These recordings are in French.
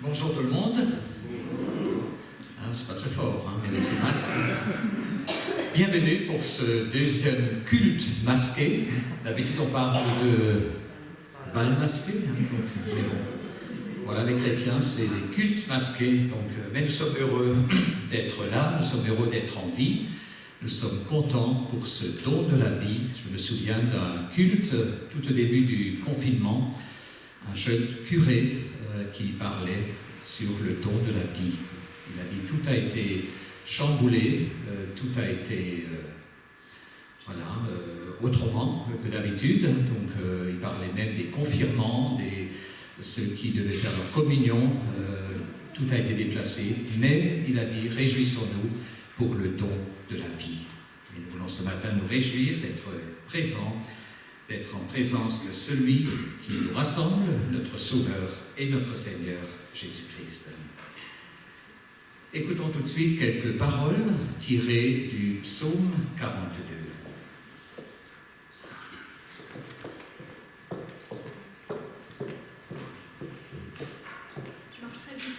Bonjour tout le monde. C'est pas très fort, hein, mais avec ces masques. Bienvenue pour ce deuxième culte masqué. D'habitude, on parle de bal masqué. Mais bon, voilà, les chrétiens, c'est des cultes masqués. Mais nous sommes heureux d'être là, nous sommes heureux d'être en vie. Nous sommes contents pour ce don de la vie. Je me souviens d'un culte tout au début du confinement, un jeune curé qui parlait sur le don de la vie. Il a dit tout a été chamboulé, tout a été autrement que d'habitude. Donc il parlait même des confirmants, ceux qui devaient faire leur communion, tout a été déplacé. Mais il a dit réjouissons-nous pour le don de la vie. Et nous voulons ce matin nous réjouir d'être présents, d'être en présence de celui qui nous rassemble, notre Sauveur et notre Seigneur Jésus-Christ. Écoutons tout de suite quelques paroles tirées du psaume 42. Je marche très vite.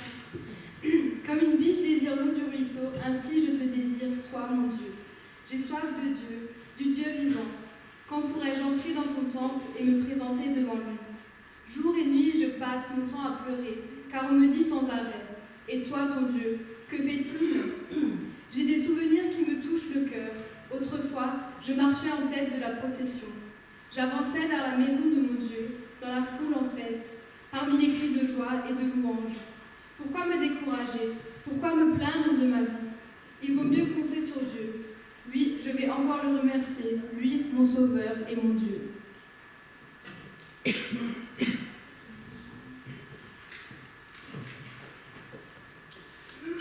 Comme une biche désire l'eau du ruisseau, ainsi je te désire, toi, mon Dieu. J'ai soif de Dieu, du Dieu vivant. Quand pourrais-je entrer dans son temple et me présenter devant lui? Jour et nuit, je passe mon temps à pleurer, car on me dit sans arrêt: et toi, ton Dieu, que fait-il? J'ai des souvenirs qui me touchent le cœur. Autrefois, je marchais en tête de la procession. J'avançais vers la maison de mon Dieu, dans la foule en fête, parmi les cris de joie et de louange. Pourquoi me décourager? Pourquoi me plaindre de ma vie? Il vaut mieux compter sur Dieu. Lui, je vais encore le remercier, lui, mon Sauveur et mon Dieu. Je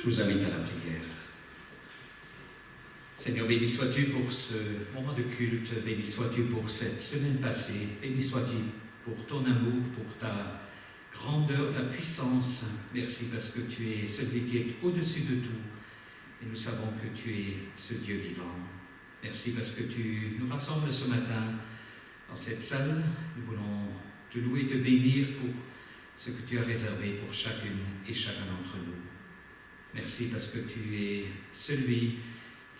vous invite à la prière. Seigneur, béni sois-tu pour ce moment de culte, béni sois-tu pour cette semaine passée, béni sois-tu pour ton amour, pour ta grandeur, ta puissance. Merci parce que tu es celui qui est au-dessus de tout et nous savons que tu es ce Dieu vivant. Merci parce que tu nous rassembles ce matin dans cette salle. Nous voulons te louer, te bénir pour ce que tu as réservé pour chacune et chacun d'entre nous. Merci parce que tu es celui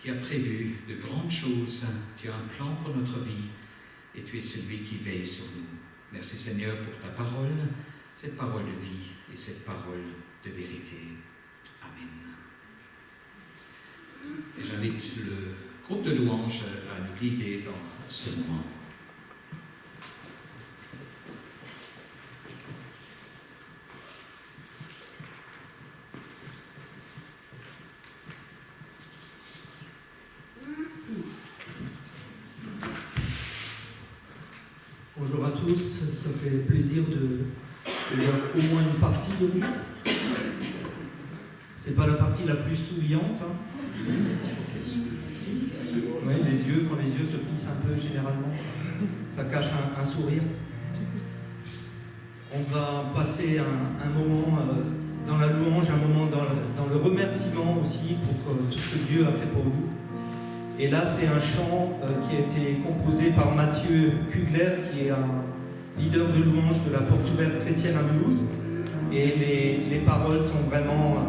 qui a prévu de grandes choses. Tu as un plan pour notre vie et tu es celui qui veille sur nous. Merci Seigneur pour ta parole, cette parole de vie et cette parole de vérité. Amen. Et j'invite le groupe de louanges à nous guider dans ce moment. Bonjour à tous, ça fait plaisir de voir au moins une partie de vous. C'est pas la partie la plus souriante. Oui, quand les yeux se plissent un peu généralement, ça cache un sourire. On va passer un moment dans la louange, un moment dans le remerciement aussi pour tout ce que Dieu a fait pour nous. Et là, c'est un chant qui a été composé par Mathieu Kugler, qui est un leader de louange de la Porte Ouverte Chrétienne à Mulhouse. Et les paroles sont vraiment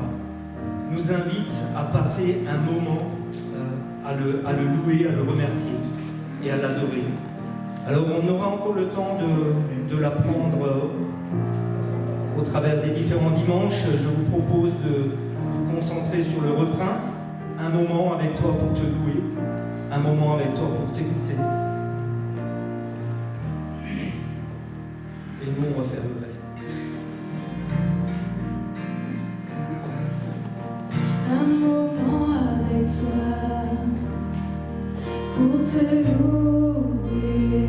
nous invitent à passer un moment à le louer, à le remercier et à l'adorer. Alors, on aura encore le temps de l'apprendre au travers des différents dimanches. Je vous propose de vous concentrer sur le refrain. Un moment avec toi pour te louer, un moment avec toi pour t'écouter. Et nous, on va faire le reste. Un moment avec toi pour te louer,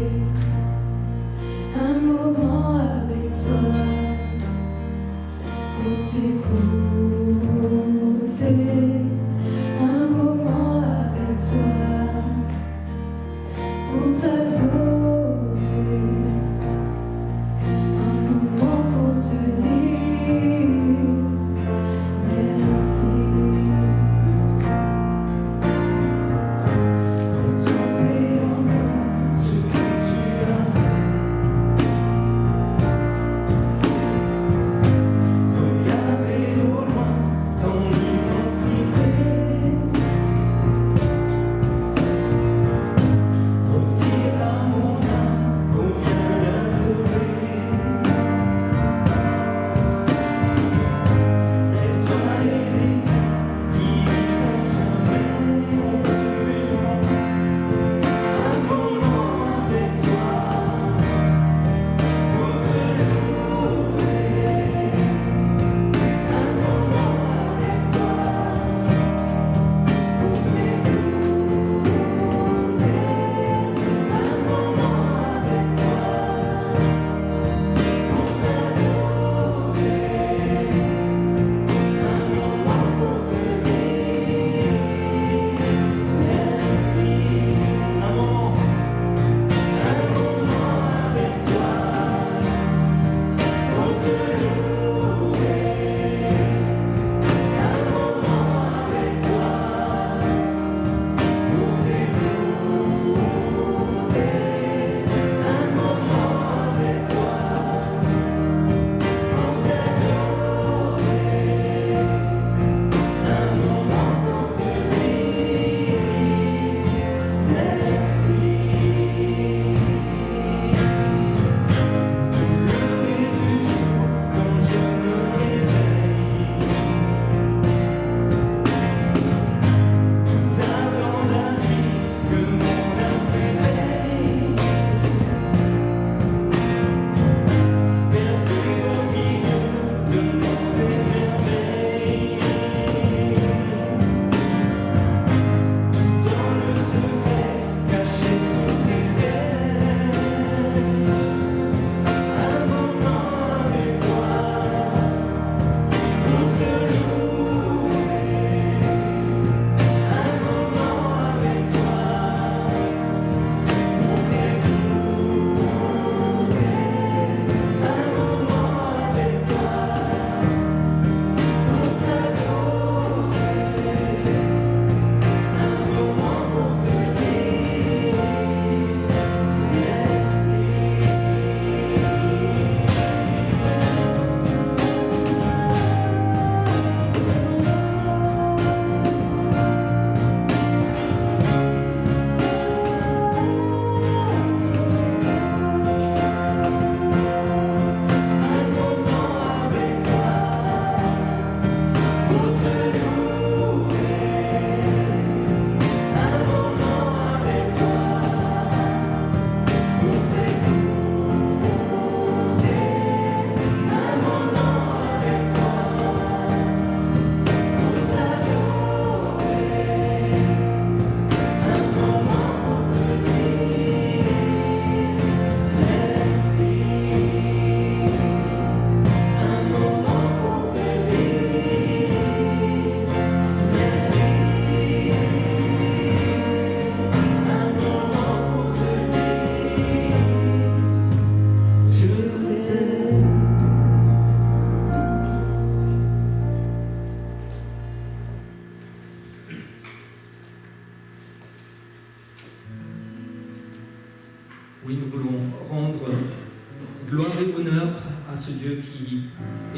un moment avec toi pour t'écouter. Un moment avec toi pour t'adorer, un moment pour te dire merci, contempler encore ce que tu as fait, regarder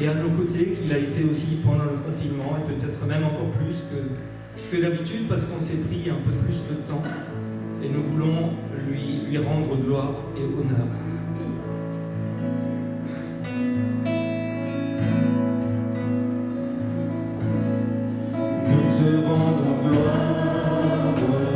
et à nos côtés qu'il a été aussi pendant le confinement, et peut-être même encore plus que d'habitude, parce qu'on s'est pris un peu plus de temps, et nous voulons lui rendre gloire et honneur. Nous te rendons gloire. Nous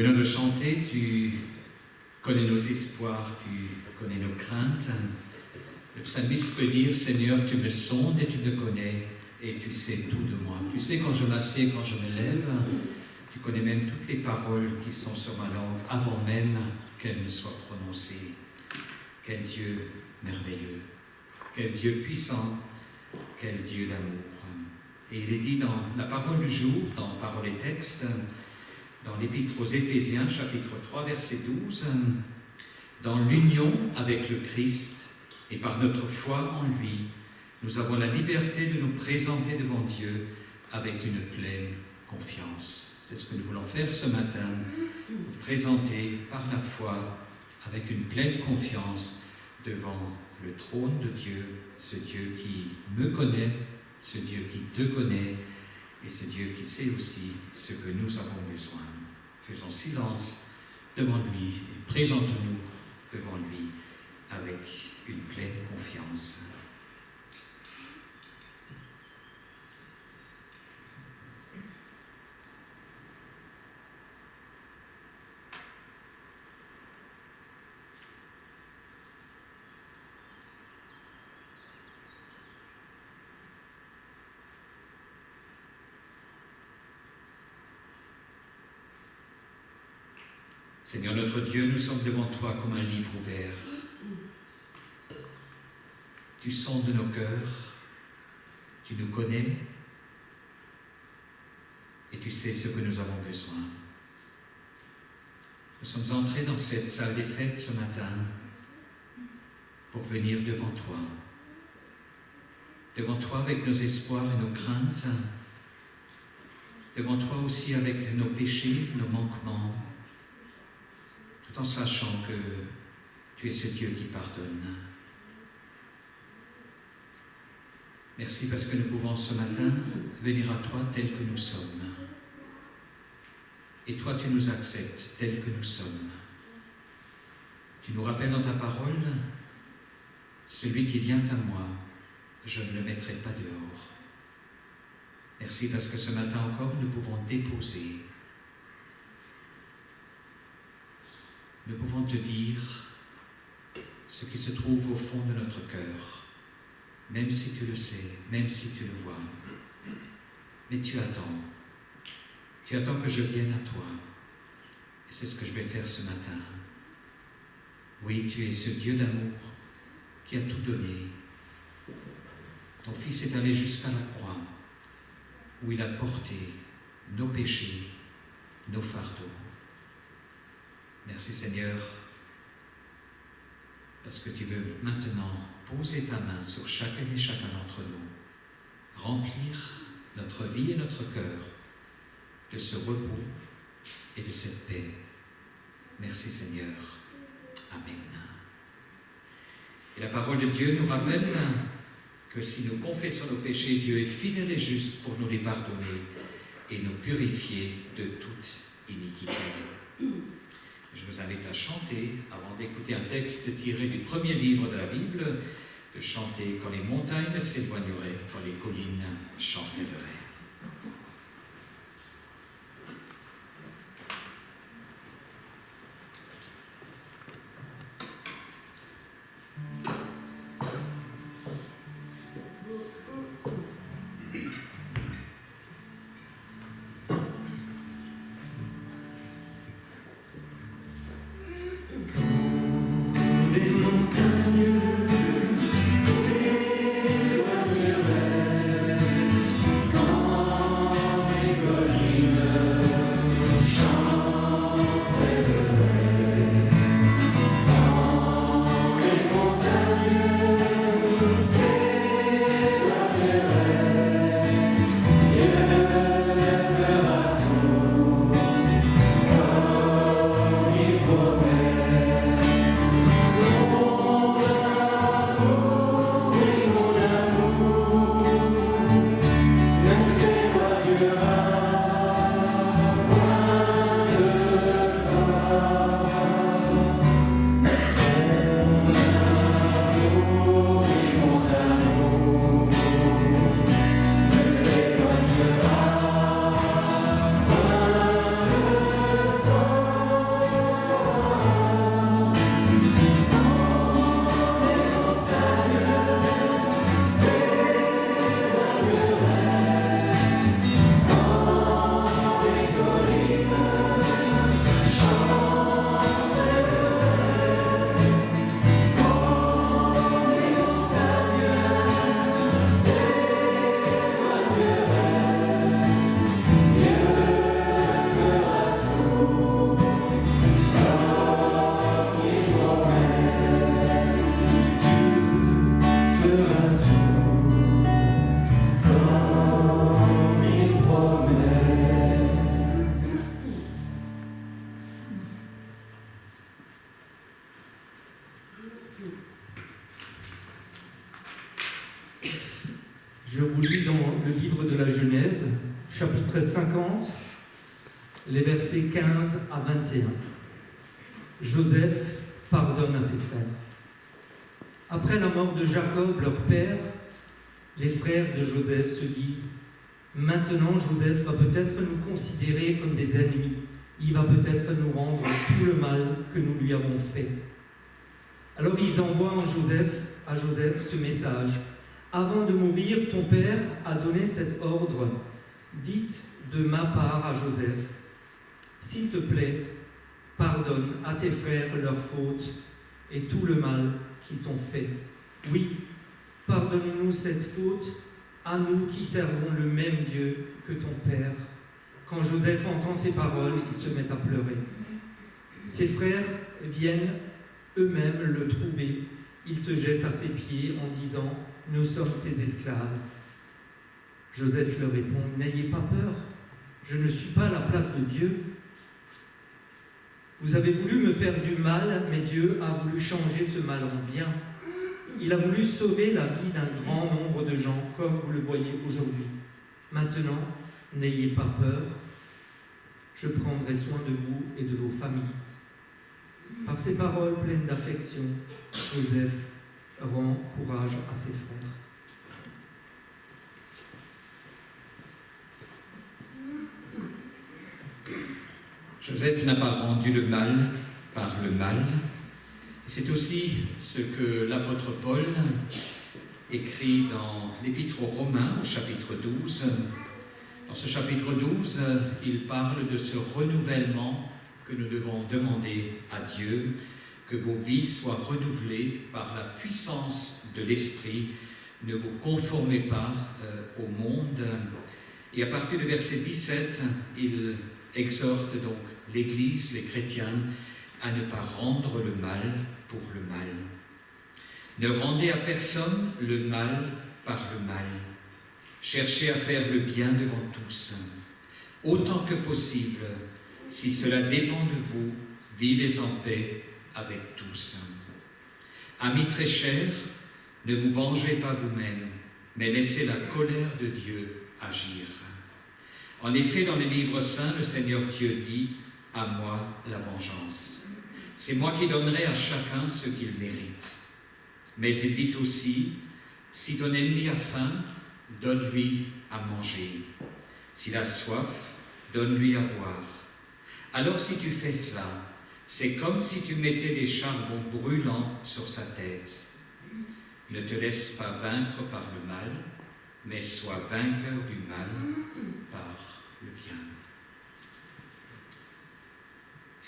venons de chanter, tu connais nos espoirs, tu connais nos craintes. Le psalmiste peut dire, Seigneur, tu me sondes et tu me connais, et tu sais tout de moi. Tu sais quand je m'assieds, quand je me lève, tu connais même toutes les paroles qui sont sur ma langue, avant même qu'elles ne soient prononcées. Quel Dieu merveilleux, quel Dieu puissant, quel Dieu d'amour. Et il est dit dans la parole du jour, dans Paroles et Textes, dans l'Épître aux Éphésiens, chapitre 3, verset 12, « Dans l'union avec le Christ et par notre foi en lui, nous avons la liberté de nous présenter devant Dieu avec une pleine confiance. » C'est ce que nous voulons faire ce matin, nous présenter par la foi avec une pleine confiance devant le trône de Dieu, ce Dieu qui me connaît, ce Dieu qui te connaît, et ce Dieu qui sait aussi ce que nous avons besoin. Faisons silence devant lui et présentons-nous devant lui avec une pleine confiance. Seigneur notre Dieu, nous sommes devant toi comme un livre ouvert. Tu sondes nos cœurs, tu nous connais et tu sais ce que nous avons besoin. Nous sommes entrés dans cette salle des fêtes ce matin pour venir devant toi avec nos espoirs et nos craintes, devant toi aussi avec nos péchés, nos manquements, tout en sachant que tu es ce Dieu qui pardonne. Merci parce que nous pouvons ce matin venir à toi tel que nous sommes. Et toi, tu nous acceptes tel que nous sommes. Tu nous rappelles dans ta parole, celui qui vient à moi, je ne le mettrai pas dehors. Merci parce que ce matin encore, nous pouvons déposer. Nous pouvons te dire ce qui se trouve au fond de notre cœur, même si tu le sais, même si tu le vois. Mais tu attends. Tu attends que je vienne à toi. Et c'est ce que je vais faire ce matin. Oui, tu es ce Dieu d'amour qui a tout donné. Ton Fils est allé jusqu'à la croix, où il a porté nos péchés, nos fardeaux. Merci Seigneur, parce que tu veux maintenant poser ta main sur chacun et chacun d'entre nous, remplir notre vie et notre cœur de ce repos et de cette paix. Merci Seigneur. Amen. Et la parole de Dieu nous rappelle que si nous confessons nos péchés, Dieu est fidèle et juste pour nous les pardonner et nous purifier de toute iniquité. Je vous invite à chanter, avant d'écouter un texte tiré du premier livre de la Bible, de chanter « Quand les montagnes s'éloigneraient, quand les collines chancelleraient ». Oh Je vous lis dans le livre de la Genèse, chapitre 50, les versets 15 à 21. Joseph pardonne à ses frères. Après la mort de Jacob, leur père, les frères de Joseph se disent « Maintenant, Joseph va peut-être nous considérer comme des ennemis. Il va peut-être nous rendre tout le mal que nous lui avons fait. » Alors ils envoient à Joseph ce message. « Avant de mourir, ton père a donné cet ordre. Dites de ma part à Joseph, s'il te plaît, pardonne à tes frères leurs fautes et tout le mal qu'ils t'ont fait. Oui, pardonne-nous cette faute, à nous qui servons le même Dieu que ton père. » Quand Joseph entend ces paroles, il se met à pleurer. Ses frères viennent eux-mêmes le trouver. Ils se jettent à ses pieds en disant « Nous sommes tes esclaves. » Joseph leur répond « N'ayez pas peur, je ne suis pas à la place de Dieu. Vous avez voulu me faire du mal, mais Dieu a voulu changer ce mal en bien. Il a voulu sauver la vie d'un grand nombre de gens, comme vous le voyez aujourd'hui. Maintenant, n'ayez pas peur, je prendrai soin de vous et de vos familles. » Par ces paroles pleines d'affection, Joseph rend courage à ses frères. Joseph n'a pas rendu le mal par le mal. C'est aussi ce que l'apôtre Paul écrit dans l'Épître aux Romains, au chapitre 12. Dans ce chapitre 12, il parle de ce renouvellement que nous devons demander à Dieu, que vos vies soient renouvelées par la puissance de l'Esprit. Ne vous conformez pas au monde. Et à partir du verset 17, il exhorte donc l'Église, les chrétiens, à ne pas rendre le mal pour le mal. Ne rendez à personne le mal par le mal. Cherchez à faire le bien devant tous. Autant que possible, si cela dépend de vous, vivez en paix avec tous. Amis très chers, ne vous vengez pas vous-même, mais laissez la colère de Dieu agir. En effet, dans les livres saints, le Seigneur Dieu dit « À moi la vengeance. C'est moi qui donnerai à chacun ce qu'il mérite. » Mais il dit aussi « Si ton ennemi a faim, donne-lui à manger. S'il a soif, donne-lui à boire. Alors si tu fais cela, c'est comme si tu mettais des charbons brûlants sur sa tête. Ne te laisse pas vaincre par le mal, mais sois vainqueur du mal par le bien. »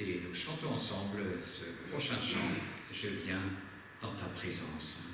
Et nous chantons ensemble ce prochain chant « Je viens dans ta présence ».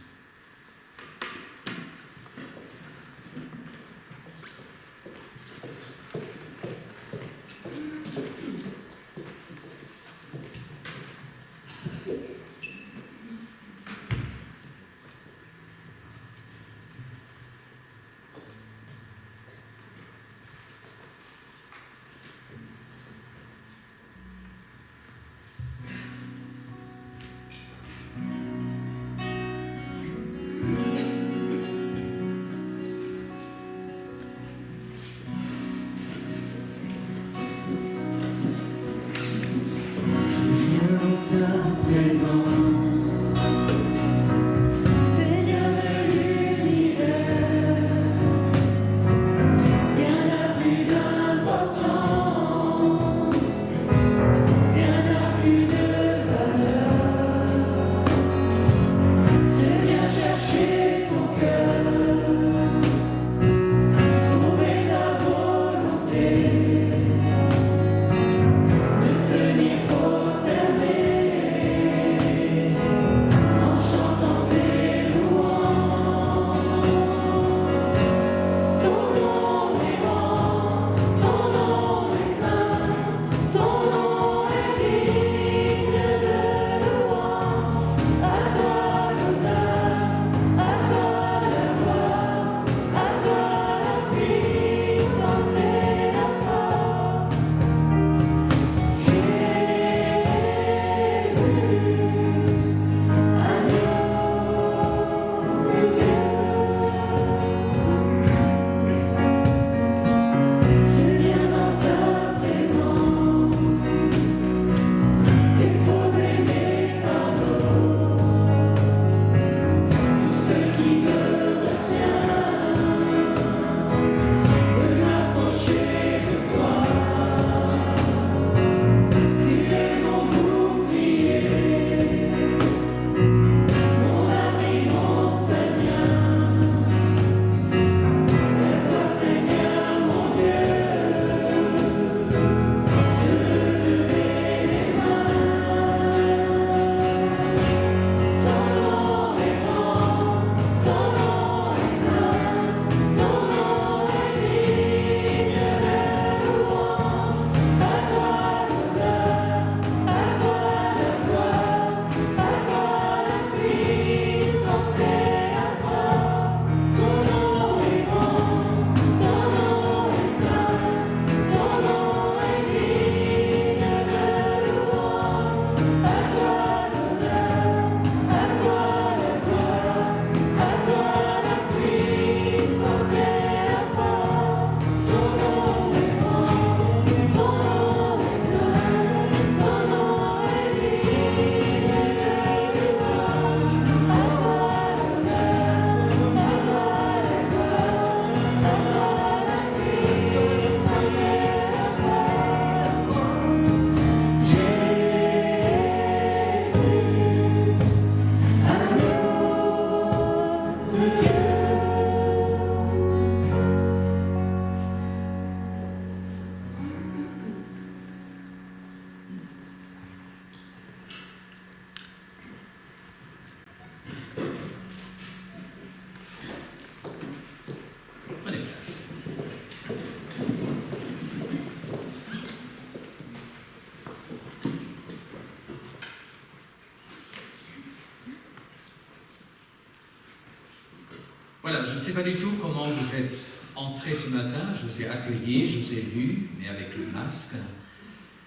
Voilà, je ne sais pas du tout comment vous êtes entrés ce matin. Je vous ai accueillis, je vous ai vus, mais avec le masque,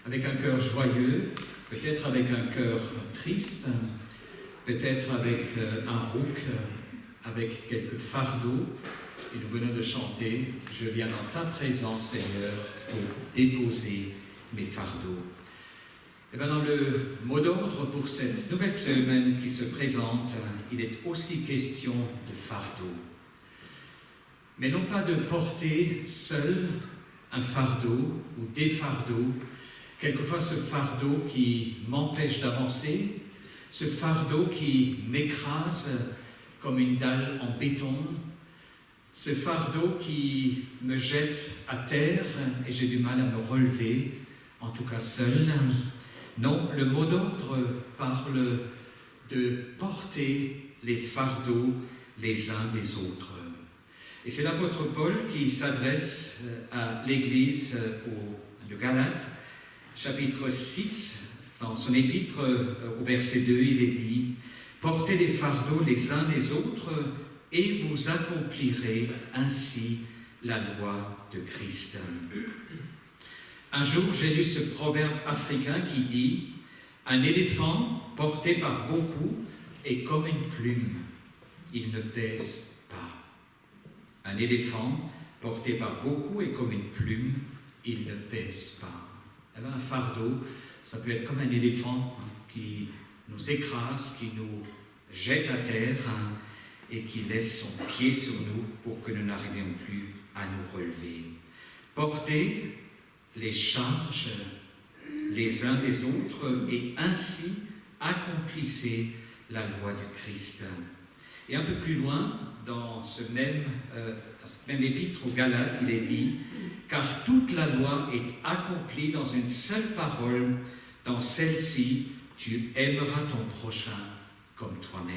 avec un cœur joyeux, peut-être avec un cœur triste, peut-être avec un rouc, avec quelques fardeaux. Et nous venons de chanter « Je viens dans ta présence, Seigneur, pour déposer mes fardeaux ». Et bien dans le mot d'ordre pour cette nouvelle semaine qui se présente, il est aussi question de fardeau. Mais non pas de porter seul un fardeau ou des fardeaux, quelquefois ce fardeau qui m'empêche d'avancer, ce fardeau qui m'écrase comme une dalle en béton, ce fardeau qui me jette à terre et j'ai du mal à me relever, en tout cas seul. Non, le mot d'ordre parle de porter les fardeaux les uns des autres. Et c'est l'apôtre Paul qui s'adresse à l'Église de Galates, chapitre 6, dans son épître au verset 2, il est dit « Portez les fardeaux les uns des autres et vous accomplirez ainsi la loi de Christ. » Un jour, j'ai lu ce proverbe africain qui dit « Un éléphant porté par beaucoup est comme une plume, il ne pèse pas. » Un éléphant porté par beaucoup est comme une plume, il ne pèse pas. Eh bien, un fardeau, ça peut être comme un éléphant qui nous écrase, qui nous jette à terre et qui laisse son pied sur nous pour que nous n'arrivions plus à nous relever. Porter les charges les uns des autres et ainsi accomplissez la loi du Christ. Et un peu plus loin, dans ce même épître aux Galates, il est dit « Car toute la loi est accomplie dans une seule parole, dans celle-ci, tu aimeras ton prochain comme toi-même. »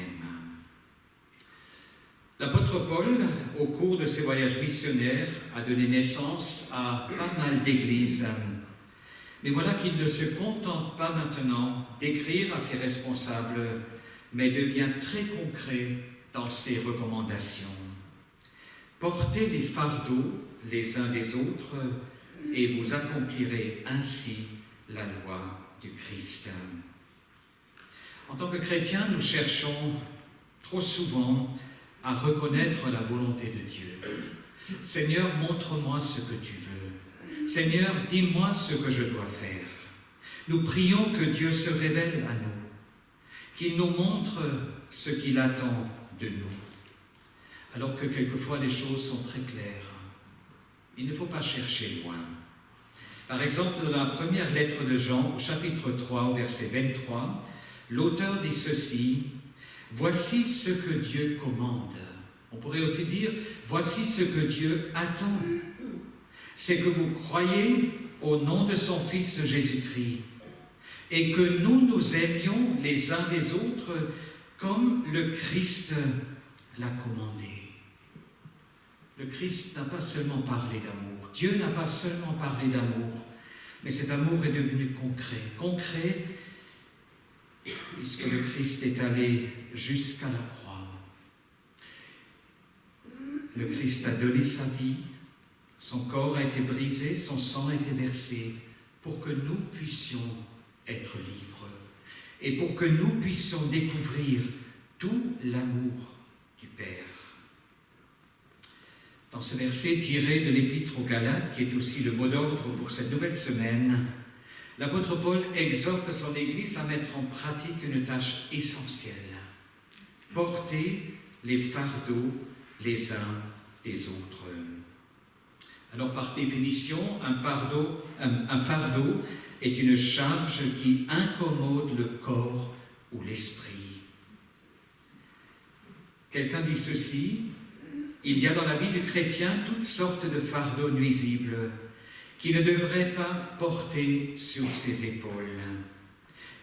L'apôtre Paul, au cours de ses voyages missionnaires, a donné naissance à pas mal d'églises. Mais voilà qu'il ne se contente pas maintenant d'écrire à ses responsables, mais devient très concret dans ses recommandations. Portez les fardeaux les uns des autres et vous accomplirez ainsi la loi du Christ. En tant que chrétiens, nous cherchons trop souvent à reconnaître la volonté de Dieu. Seigneur, montre-moi ce que tu veux. Seigneur, dis-moi ce que je dois faire. Nous prions que Dieu se révèle à nous, qu'il nous montre ce qu'il attend de nous. Alors que quelquefois les choses sont très claires. Il ne faut pas chercher loin. Par exemple, dans la première lettre de Jean, au chapitre 3, au verset 23, l'auteur dit ceci: « Voici ce que Dieu commande. » On pourrait aussi dire « Voici ce que Dieu attend. C'est que vous croyez au nom de son Fils Jésus-Christ et que nous nous aimions les uns des autres comme le Christ l'a commandé. » Le Christ n'a pas seulement parlé d'amour. Dieu n'a pas seulement parlé d'amour, mais cet amour est devenu concret. Concret, puisque le Christ est allé jusqu'à la croix. Le Christ a donné sa vie, son corps a été brisé, son sang a été versé, pour que nous puissions être libres et pour que nous puissions découvrir tout l'amour du Père. Dans ce verset tiré de l'Épître aux Galates, qui est aussi le mot d'ordre pour cette nouvelle semaine, l'apôtre Paul exhorte son Église à mettre en pratique une tâche essentielle: porter les fardeaux les uns des autres. Alors, par définition, un fardeau est une charge qui incommode le corps ou l'esprit. Quelqu'un dit ceci: il y a dans la vie du chrétien toutes sortes de fardeaux nuisibles qui ne devraient pas porter sur ses épaules,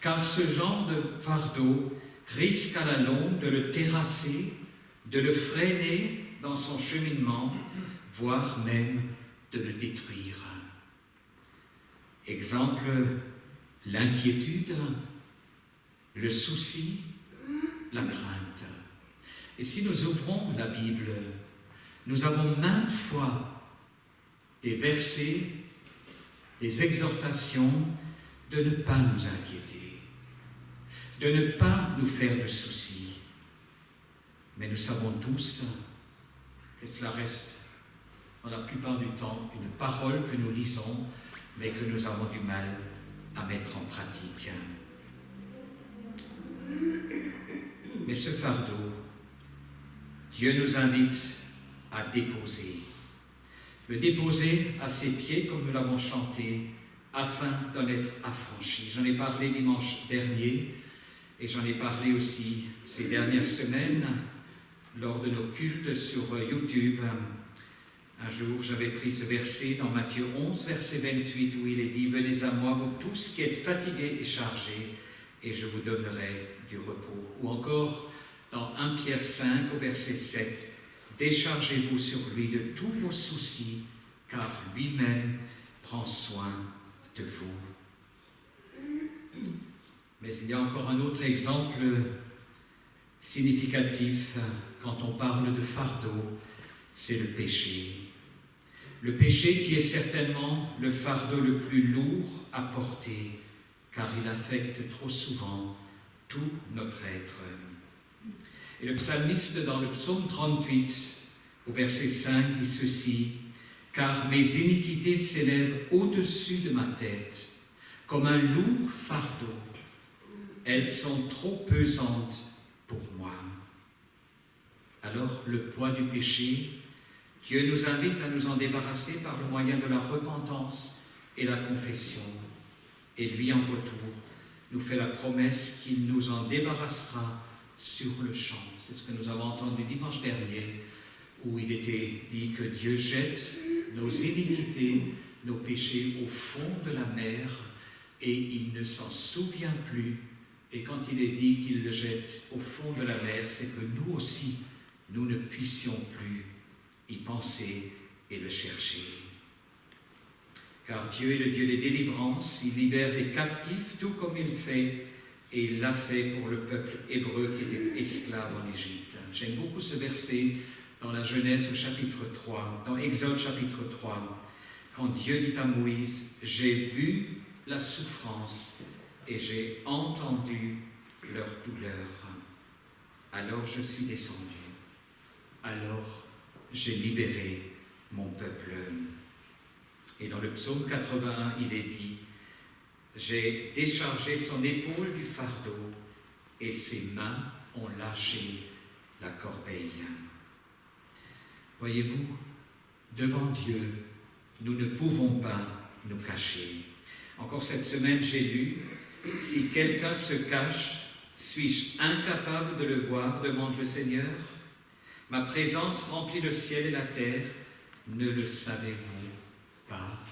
car ce genre de fardeau risque à la longue de le terrasser, de le freiner dans son cheminement, voire même de le détruire. Exemple, l'inquiétude, le souci, la crainte. Et si nous ouvrons la Bible, nous avons maintes fois des versets, des exhortations de ne pas nous inquiéter, de ne pas nous faire de soucis. Mais nous savons tous que cela reste, dans la plupart du temps, une parole que nous lisons, mais que nous avons du mal à mettre en pratique. Mais ce fardeau, Dieu nous invite à déposer. Le déposer à ses pieds, comme nous l'avons chanté, afin d'en être affranchi. J'en ai parlé dimanche dernier, et j'en ai parlé aussi ces dernières semaines, lors de nos cultes sur YouTube. Un jour, j'avais pris ce verset dans Matthieu 11, verset 28, où il est dit « Venez à moi, vous tous qui êtes fatigués et chargés, et je vous donnerai du repos. » Ou encore, dans 1 Pierre 5, au verset 7, « Déchargez-vous sur lui de tous vos soucis, car lui-même prend soin de vous. » Mais il y a encore un autre exemple significatif quand on parle de fardeau, c'est le péché. Le péché qui est certainement le fardeau le plus lourd à porter, car il affecte trop souvent tout notre être. Et le psalmiste, dans le psaume 38, au verset 5, dit ceci: « Car mes iniquités s'élèvent au-dessus de ma tête, comme un lourd fardeau. Elles sont trop pesantes pour moi. » Alors, le poids du péché, Dieu nous invite à nous en débarrasser par le moyen de la repentance et la confession. Et lui, en retour, nous fait la promesse qu'il nous en débarrassera sur le champ. C'est ce que nous avons entendu dimanche dernier, où il était dit que Dieu jette nos iniquités, nos péchés au fond de la mer, et il ne s'en souvient plus. Et quand il est dit qu'il le jette au fond de la mer, c'est que nous aussi, nous ne puissions plus y penser et le chercher. Car Dieu est le Dieu des délivrances, il libère les captifs tout comme il fait, et il l'a fait pour le peuple hébreu qui était esclave en Égypte. J'aime beaucoup ce verset dans la Genèse au chapitre 3, dans Exode chapitre 3, quand Dieu dit à Moïse: « J'ai vu la souffrance et j'ai entendu leur douleur. Alors je suis descendu. Alors j'ai libéré mon peuple. » Et dans le psaume 81, il est dit: « J'ai déchargé son épaule du fardeau et ses mains ont lâché la corbeille. » Voyez-vous, devant Dieu, nous ne pouvons pas nous cacher. Encore cette semaine, j'ai lu: « Si quelqu'un se cache, suis-je incapable de le voir, demande le Seigneur. Ma présence remplit le ciel et la terre, ne le savez-vous pas?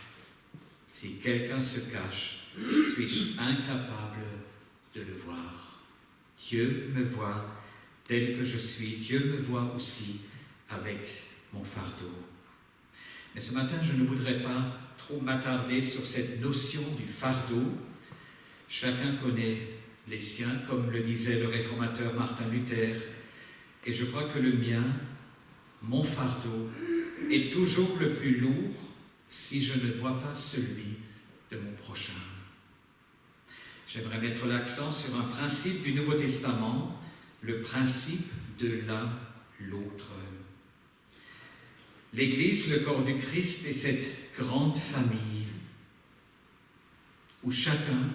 Si quelqu'un se cache, suis-je incapable de le voir? Dieu me voit tel que je suis, Dieu me voit aussi avec mon fardeau. » Mais ce matin, je ne voudrais pas trop m'attarder sur cette notion du fardeau. Chacun connaît les siens, comme le disait le réformateur Martin Luther, et je crois que le mien, mon fardeau, est toujours le plus lourd si je ne vois pas celui de mon prochain. J'aimerais mettre l'accent sur un principe du Nouveau Testament, le principe de l'un l'autre. L'Église, le corps du Christ, est cette grande famille où chacun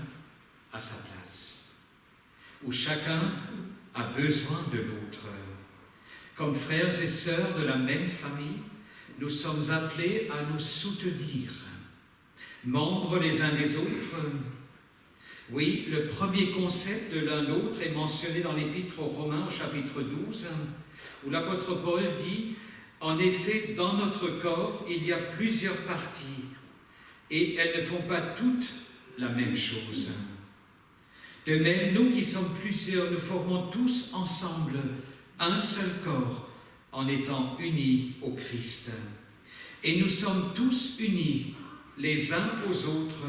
a sa place, où chacun a besoin de l'autre. Comme frères et sœurs de la même famille, nous sommes appelés à nous soutenir, membres les uns des autres. Oui, le premier concept de l'un l'autre est mentionné dans l'Épître aux Romains au chapitre 12, où l'apôtre Paul dit: « En effet, dans notre corps, il y a plusieurs parties, et elles ne font pas toutes la même chose. De même, nous qui sommes plusieurs, nous formons tous ensemble un seul corps, en étant unis au Christ. Et nous sommes tous unis les uns aux autres,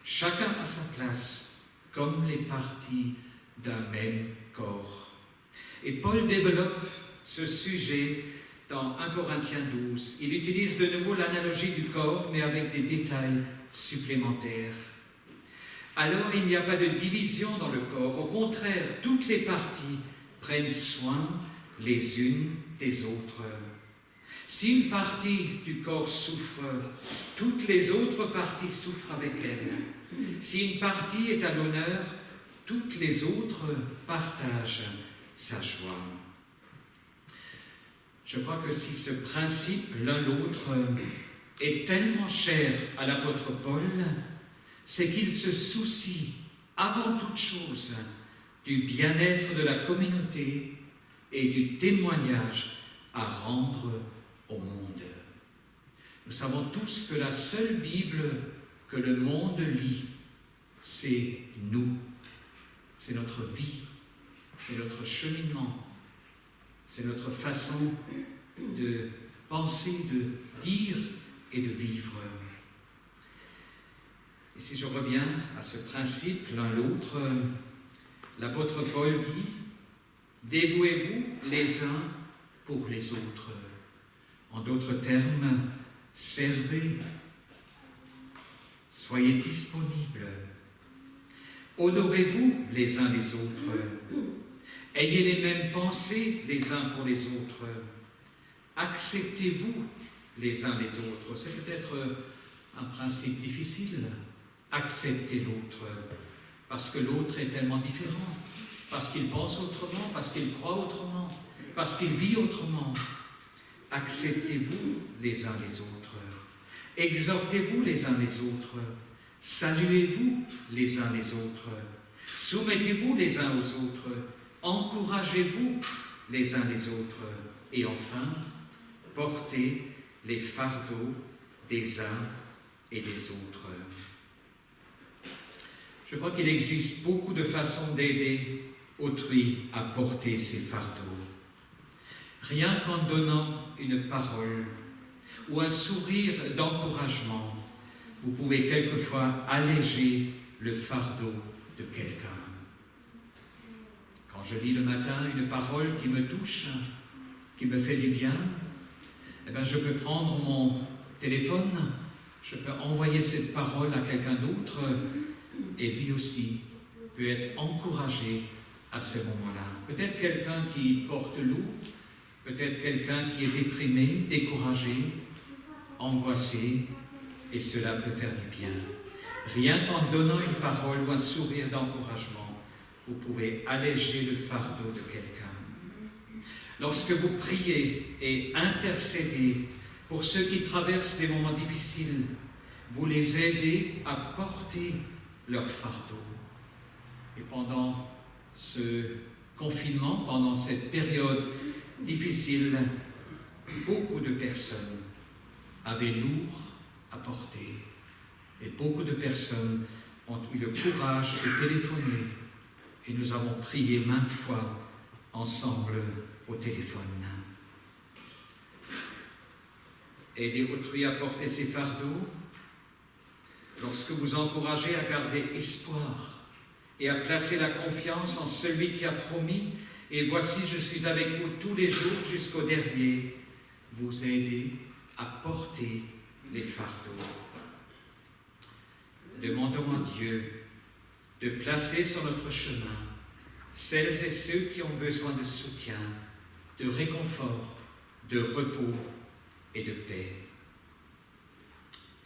chacun à sa place, comme les parties d'un même corps. » Et Paul développe ce sujet dans 1 Corinthiens 12. Il utilise de nouveau l'analogie du corps, mais avec des détails supplémentaires. Alors, il n'y a pas de division dans le corps. Au contraire, toutes les parties prennent soin les unes des autres. Si une partie du corps souffre, toutes les autres parties souffrent avec elle. Si une partie est à l'honneur, toutes les autres partagent sa joie. Je crois que si ce principe, l'un l'autre, est tellement cher à l'apôtre Paul, c'est qu'il se soucie avant toute chose du bien-être de la communauté et du témoignage à rendre au monde. Nous savons tous que la seule Bible que le monde lit, c'est nous. C'est notre vie, c'est notre cheminement, c'est notre façon de penser, de dire et de vivre. Et si je reviens à ce principe, l'un l'autre, l'apôtre Paul dit « Dévouez-vous les uns pour les autres ». En d'autres termes, servez, soyez disponibles, honorez-vous les uns les autres, ayez les mêmes pensées les uns pour les autres, acceptez-vous les uns les autres. C'est peut-être un principe difficile, accepter l'autre, parce que l'autre est tellement différent, parce qu'il pense autrement, parce qu'il croit autrement, parce qu'il vit autrement. Acceptez-vous les uns les autres, exhortez-vous les uns les autres, saluez-vous les uns les autres, soumettez-vous les uns aux autres, encouragez-vous les uns les autres, et enfin, portez les fardeaux des uns et des autres. Je crois qu'il existe beaucoup de façons d'aider autrui à porter ses fardeaux. Rien qu'en donnant une parole ou un sourire d'encouragement, vous pouvez quelquefois alléger le fardeau de quelqu'un. Quand je lis le matin une parole qui me touche, qui me fait du bien, eh bien je peux prendre mon téléphone, je peux envoyer cette parole à quelqu'un d'autre et lui aussi peut être encouragé à ce moment-là. Peut-être quelqu'un qui porte lourd, peut-être quelqu'un qui est déprimé, découragé, angoissé, et cela peut faire du bien. Rien qu'en donnant une parole ou un sourire d'encouragement, vous pouvez alléger le fardeau de quelqu'un. Lorsque vous priez et intercédez pour ceux qui traversent des moments difficiles, vous les aidez à porter leur fardeau. Et pendant ce confinement, pendant cette période difficile, beaucoup de personnes avaient lourd à porter. Et beaucoup de personnes ont eu le courage de téléphoner. Et nous avons prié maintes fois ensemble au téléphone. Aider autrui à porter ses fardeaux, lorsque vous encouragez à garder espoir et à placer la confiance en celui qui a promis, et voici je suis avec vous tous les jours jusqu'au dernier, vous aidez à porter les fardeaux. Demandons à Dieu de placer sur notre chemin celles et ceux qui ont besoin de soutien, de réconfort, de repos et de paix.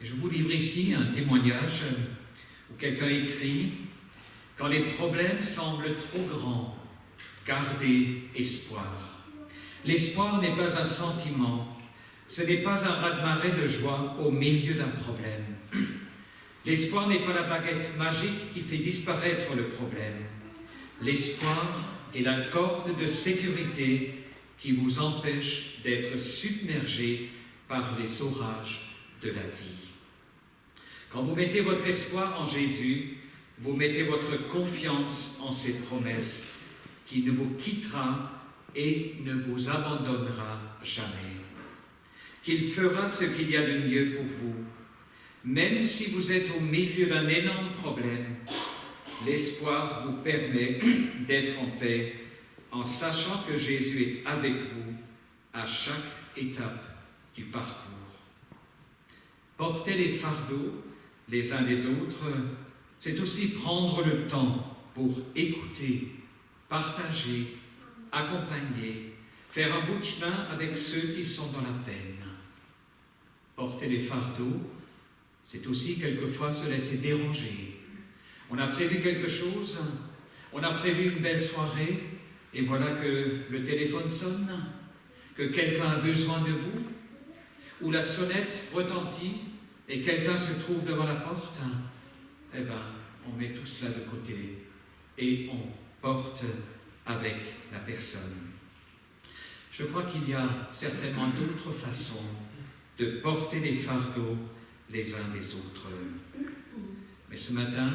Et je vous livre ici un témoignage où quelqu'un écrit « Quand les problèmes semblent trop grands, gardez espoir. L'espoir n'est pas un sentiment, ce n'est pas un raz-de-marée de joie au milieu d'un problème. L'espoir n'est pas la baguette magique qui fait disparaître le problème. L'espoir est la corde de sécurité qui vous empêche d'être submergé par les orages de la vie. Quand vous mettez votre espoir en Jésus, vous mettez votre confiance en ses promesses qui ne vous quittera et ne vous abandonnera jamais. Qu'il fera ce qu'il y a de mieux pour vous. Même si vous êtes au milieu d'un énorme problème, l'espoir vous permet d'être en paix en sachant que Jésus est avec vous à chaque étape du parcours. Porter les fardeaux les uns des autres, c'est aussi prendre le temps pour écouter, partager, accompagner, faire un bout de chemin avec ceux qui sont dans la peine. Porter les fardeaux, c'est aussi quelquefois se laisser déranger. On a prévu quelque chose, on a prévu une belle soirée, et voilà que le téléphone sonne, que quelqu'un a besoin de vous, ou la sonnette retentit et quelqu'un se trouve devant la porte. Eh bien, on met tout cela de côté et on porte avec la personne. Je crois qu'il y a certainement d'autres façons de porter les fardeaux les uns des autres. Mais ce matin,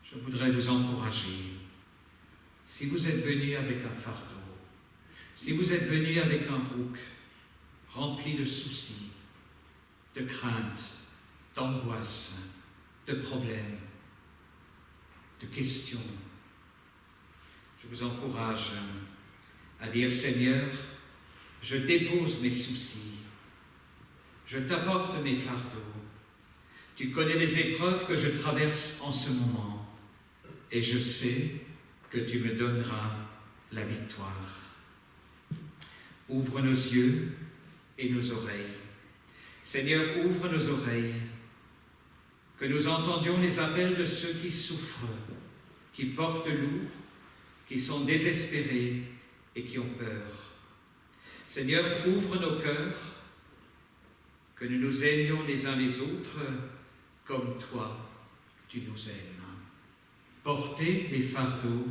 je voudrais vous encourager. Si vous êtes venu avec un fardeau, si vous êtes venu avec un bouc rempli de soucis, de craintes, d'angoisses, de problèmes, de questions, je vous encourage à dire: Seigneur, je dépose mes soucis, je t'apporte mes fardeaux. Tu connais les épreuves que je traverse en ce moment et je sais que tu me donneras la victoire. Ouvre nos yeux et nos oreilles. Seigneur, ouvre nos oreilles, que nous entendions les appels de ceux qui souffrent, qui portent lourd, qui sont désespérés et qui ont peur. Seigneur, ouvre nos cœurs, que nous nous aimions les uns les autres comme toi, tu nous aimes. Porter les fardeaux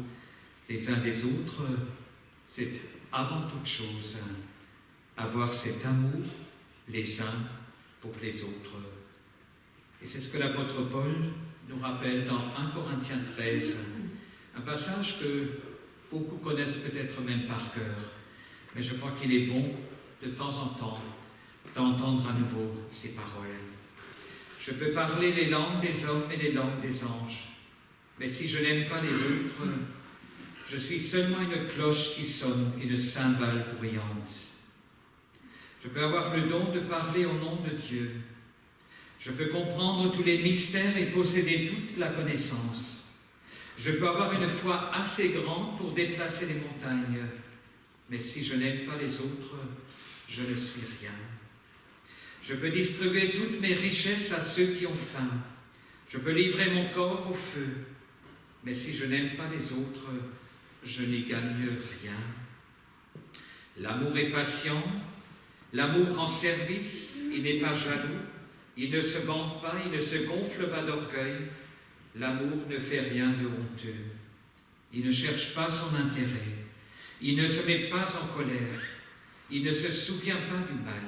les uns des autres, c'est avant toute chose avoir cet amour les uns pour les autres. Et c'est ce que l'apôtre Paul nous rappelle dans 1 Corinthiens 13, un passage que beaucoup connaissent peut-être même par cœur, mais je crois qu'il est bon de temps en temps d'entendre à nouveau ces paroles. Je peux parler les langues des hommes et les langues des anges, mais si je n'aime pas les autres, je suis seulement une cloche qui sonne, une cymbale bruyante. Je peux avoir le don de parler au nom de Dieu. Je peux comprendre tous les mystères et posséder toute la connaissance. Je peux avoir une foi assez grande pour déplacer les montagnes, mais si je n'aime pas les autres, je ne suis rien. Je peux distribuer toutes mes richesses à ceux qui ont faim. Je peux livrer mon corps au feu, mais si je n'aime pas les autres, je n'y gagne rien. L'amour est patient, l'amour rend service, il n'est pas jaloux, il ne se vante pas, il ne se gonfle pas d'orgueil. L'amour ne fait rien de honteux. Il ne cherche pas son intérêt, il ne se met pas en colère, il ne se souvient pas du mal,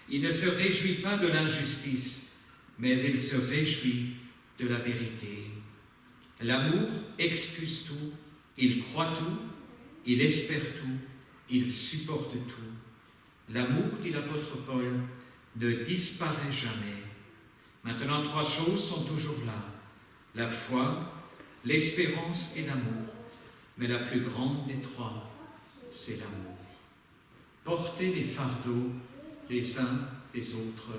il ne se réjouit pas de l'injustice, mais il se réjouit de la vérité. L'amour excuse tout, il croit tout, il espère tout, il supporte tout. L'amour, dit l'apôtre Paul, ne disparaît jamais. Maintenant, 3 choses sont toujours là: la foi, l'espérance et l'amour. Mais la plus grande des 3, c'est l'amour. Porter les fardeaux les uns des autres.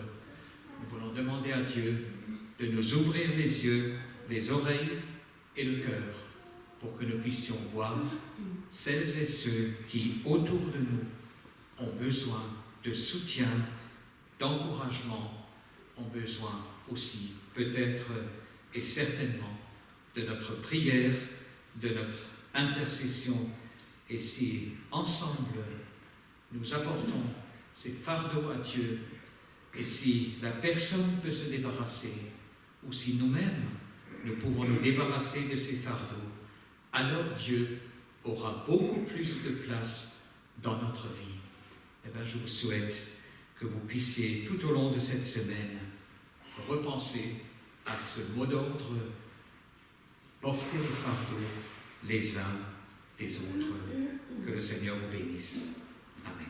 Nous voulons demander à Dieu de nous ouvrir les yeux, les oreilles et le cœur pour que nous puissions voir celles et ceux qui, autour de nous, ont besoin de soutien, d'encouragement, ont besoin aussi, peut-être et certainement, de notre prière, de notre intercession. Et si, ensemble, nous apportons ces fardeaux à Dieu, et si la personne peut se débarrasser, ou si nous-mêmes, nous pouvons nous débarrasser de ces fardeaux, alors Dieu aura beaucoup plus de place dans notre vie. Eh bien, je vous souhaite que vous puissiez, tout au long de cette semaine, repenser à ce mot d'ordre: porter les fardeaux les uns des autres. Que le Seigneur vous bénisse. Amen.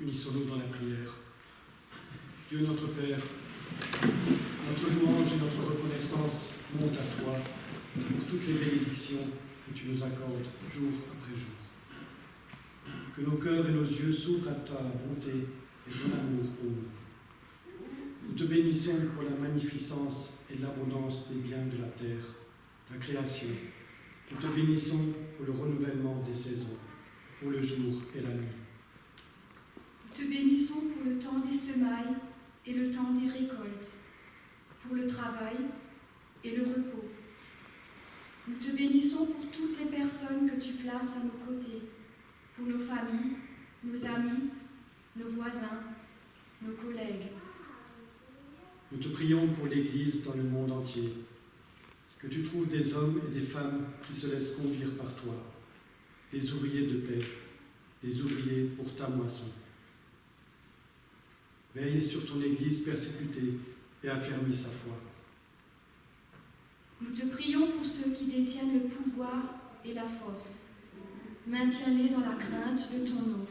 Unissons-nous dans la prière. Dieu notre Père, notre louange et notre reconnaissance montent à toi pour toutes les bénédictions que tu nous accordes jour après jour. Que nos cœurs et nos yeux s'ouvrent à ta bonté et ton amour pour nous. Nous te bénissons pour la magnificence et l'abondance des biens de la terre, ta création. Nous te bénissons pour le renouvellement des saisons, pour le jour et la nuit. Nous te bénissons pour le temps des semailles et le temps des récoltes, pour le travail et le repos. Nous te bénissons pour toutes les personnes que tu places à nos côtés, pour nos familles, nos amis, nos voisins, nos collègues. Nous te prions pour l'Église dans le monde entier, que tu trouves des hommes et des femmes qui se laissent conduire par toi, des ouvriers de paix, des ouvriers pour ta moisson. Veille sur ton Église persécutée et affermis sa foi. Nous te prions pour ceux qui détiennent le pouvoir et la force. Maintiens-les dans la crainte de ton nom.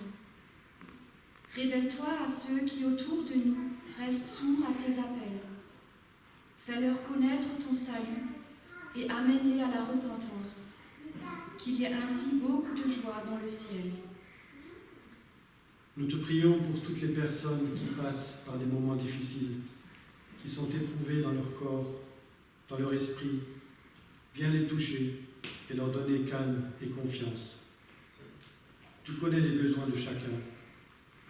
Révèle-toi à ceux qui, autour de nous, restent sourds à tes appels. Fais-leur connaître ton salut et amène-les à la repentance, qu'il y ait ainsi beaucoup de joie dans le ciel. Nous te prions pour toutes les personnes qui passent par des moments difficiles, qui sont éprouvées dans leur corps, dans leur esprit. Viens les toucher et leur donner calme et confiance. Tu connais les besoins de chacun.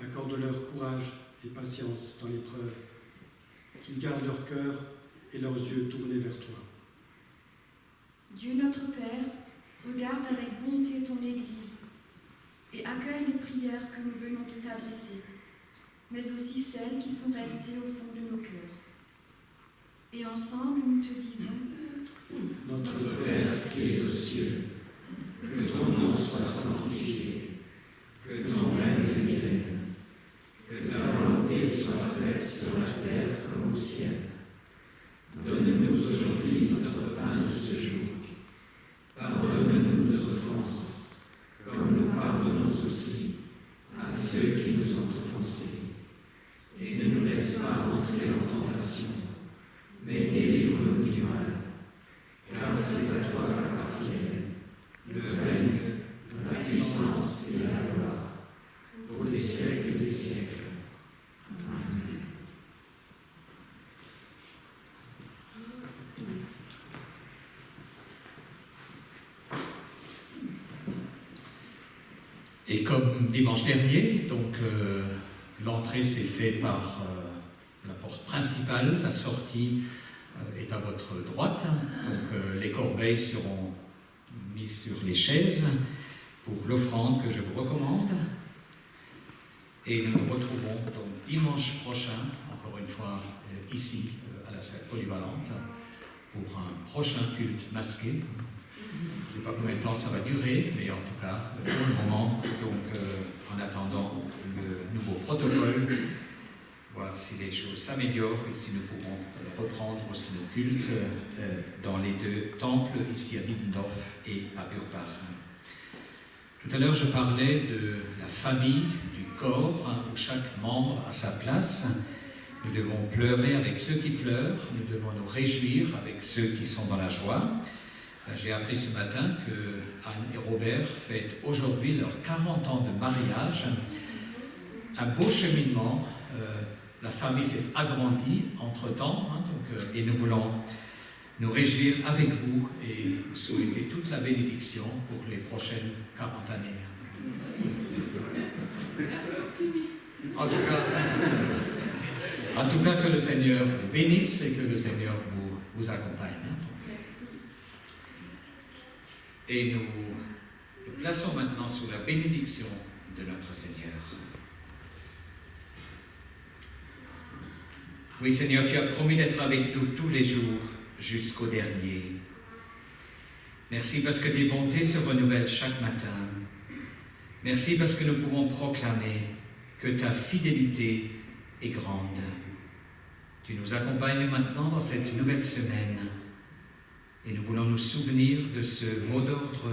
Accorde-leur courage et patience dans l'épreuve, qu'ils gardent leur cœur et leurs yeux tournés vers toi. Dieu notre Père, regarde avec bonté ton Église et accueille les prières que nous venons de t'adresser, mais aussi celles qui sont restées au fond de nos cœurs. Et ensemble, nous te disons: Notre Père qui es aux cieux, que ton nom soit sanctifié, que ton règne vienne, que ta volonté soit faite sur la terre comme au ciel. Donne-nous aujourd'hui notre pain de ce jour. Pardonne-nous nos offenses, comme nous pardonnons aussi à ceux qui nous ont offensés. Et ne nous laisse pas entrer en tentation, mais délivre-nous du mal. Car c'est à toi qu'appartiennent le règne, la puissance et la gloire, pour les siècles des siècles. Amen. Et comme dimanche dernier, donc l'entrée s'est faite par la porte principale, la sortie est à votre droite. Donc les corbeilles seront mises sur les chaises pour l'offrande que je vous recommande. Et nous nous retrouvons donc dimanche prochain, encore une fois ici à la salle polyvalente, pour un prochain culte masqué. Je ne sais pas combien de temps ça va durer, mais en tout cas, pour le moment, donc en attendant le nouveau protocole, voir si les choses s'améliorent et si nous pourrons reprendre aussi nos cultes dans les deux temples, ici à Wittendorf et à Burbach. Tout à l'heure, je parlais de la famille, du corps, où chaque membre a sa place. Nous devons pleurer avec ceux qui pleurent, nous devons nous réjouir avec ceux qui sont dans la joie. J'ai appris ce matin que Anne et Robert fêtent aujourd'hui leurs 40 ans de mariage. Un beau cheminement. La famille s'est agrandie entre-temps, et nous voulons nous réjouir avec vous et vous souhaiter toute la bénédiction pour les prochaines 40 années. En tout cas, que le Seigneur vous bénisse et que le Seigneur vous accompagne. Et nous nous plaçons maintenant sous la bénédiction de notre Seigneur. Oui, Seigneur, tu as promis d'être avec nous tous les jours jusqu'au dernier. Merci parce que tes bontés se renouvellent chaque matin. Merci parce que nous pouvons proclamer que ta fidélité est grande. Tu nous accompagnes maintenant dans cette nouvelle semaine et nous voulons nous souvenir de ce mot d'ordre: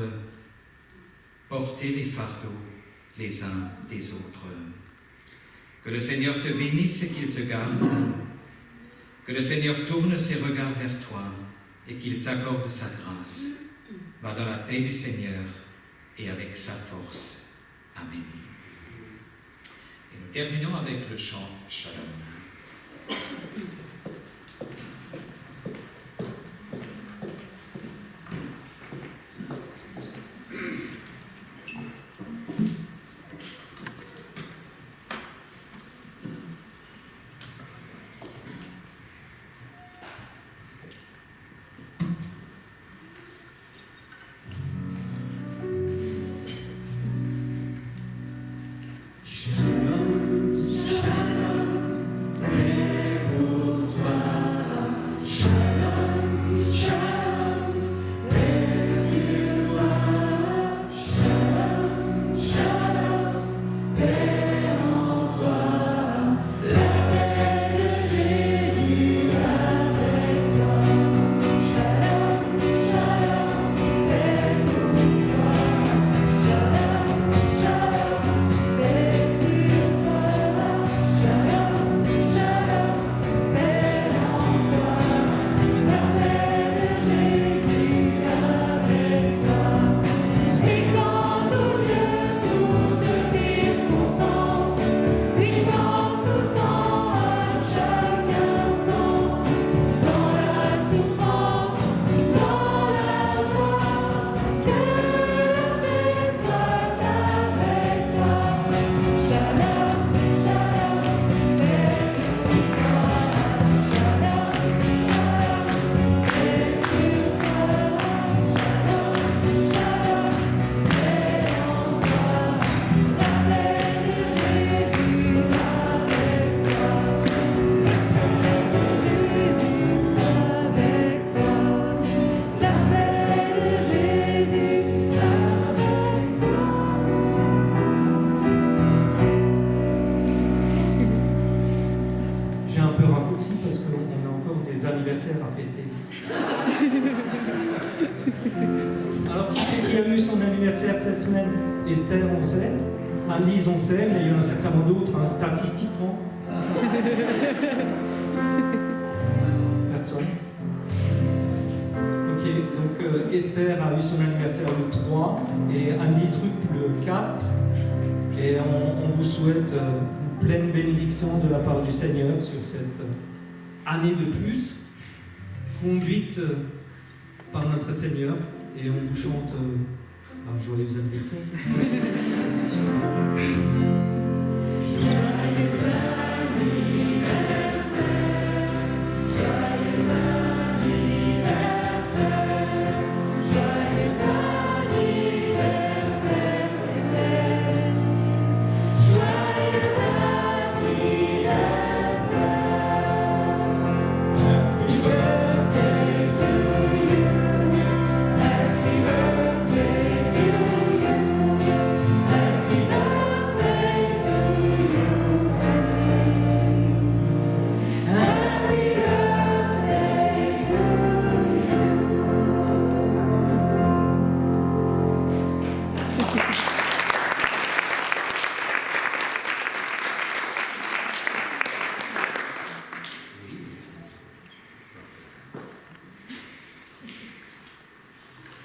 porter les fardeaux les uns des autres. Que le Seigneur te bénisse et qu'il te garde. Que le Seigneur tourne ses regards vers toi et qu'il t'accorde sa grâce. Va dans la paix du Seigneur et avec sa force. Amen. Et nous terminons avec le chant Shalom. Alors, qui c'est qui a eu son anniversaire cette semaine? Esther, on sait. Anne-Lise, on sait, mais il y en a certainement d'autres, hein, statistiquement. Personne. Ok, donc Esther a eu son anniversaire le 3 et Anne-Lise Rupp le 4. Et on vous souhaite une pleine bénédiction de la part du Seigneur sur cette année de plus, conduite par notre Seigneur. Et on vous chante un joyeux anniversaire.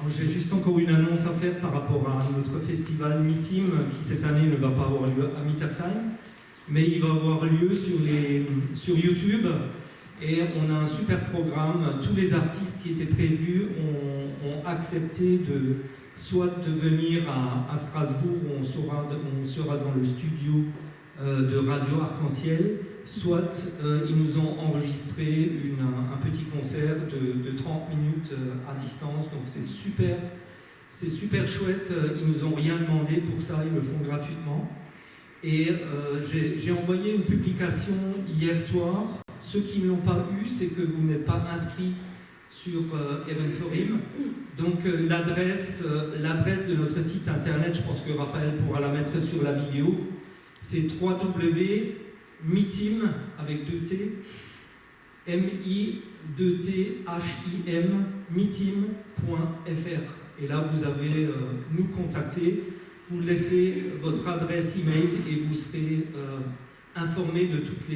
J'ai juste encore une annonce à faire par rapport à notre festival MITIM qui cette année ne va pas avoir lieu à Mittersheim, mais il va avoir lieu sur YouTube et on a un super programme. Tous les artistes qui étaient prévus ont accepté soit de venir à Strasbourg où on sera dans le studio de Radio Arc-en-Ciel, soit ils nous ont enregistré un petit concert de 30 minutes à distance, donc c'est super chouette. Ils nous ont rien demandé pour ça, ils le font gratuitement. Et j'ai envoyé une publication hier soir. Ceux qui ne l'ont pas eu, c'est que vous n'êtes pas inscrits sur Evenforim. Donc l'adresse de notre site internet, je pense que Raphaël pourra la mettre sur la vidéo, c'est www.mitim avec 2T, M-I-2-T-H-I-M, mitim.fr. Et là, vous avez nous contacter, vous laissez votre adresse email et vous serez informer de toutes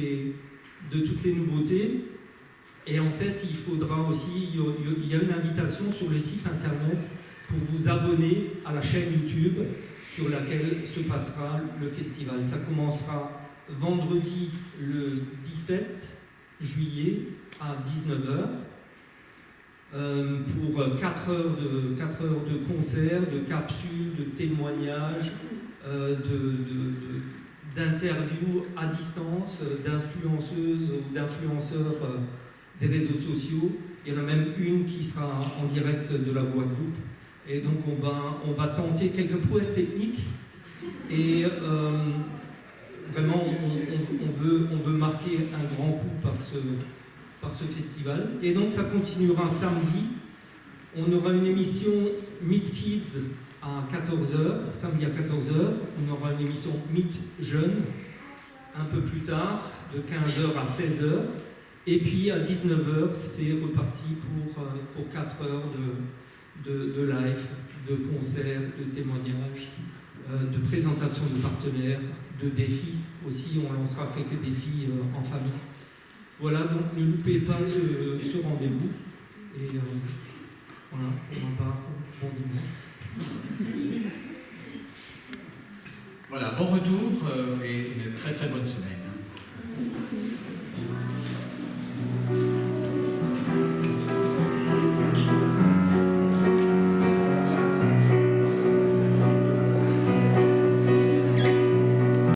les nouveautés. Et en fait, il faudra aussi, il y a une invitation sur le site internet pour vous abonner à la chaîne YouTube sur laquelle se passera le festival. Ça commencera vendredi le 17 juillet à 19h pour 4 heures de concerts, de capsules, de témoignages, d'interviews à distance d'influenceuses ou d'influenceurs des réseaux sociaux. Il y en a même une qui sera en direct de la Guadeloupe. Et donc on va tenter quelques prouesses techniques et vraiment on veut marquer un grand coup par ce festival. Et donc ça continuera samedi. On aura une émission Meet Kids à 14h, samedi à 14h. On aura une émission Meet Jeunes un peu plus tard, de 15h à 16h. Et puis à 19h, c'est reparti pour 4 heures de live, de concerts, de témoignages, de présentation de partenaires, de défis aussi. On lancera quelques défis en famille. Voilà, donc ne loupez pas ce rendez-vous. Et voilà, on va pas bon dimanche. Voilà, bon retour et une très très bonne semaine.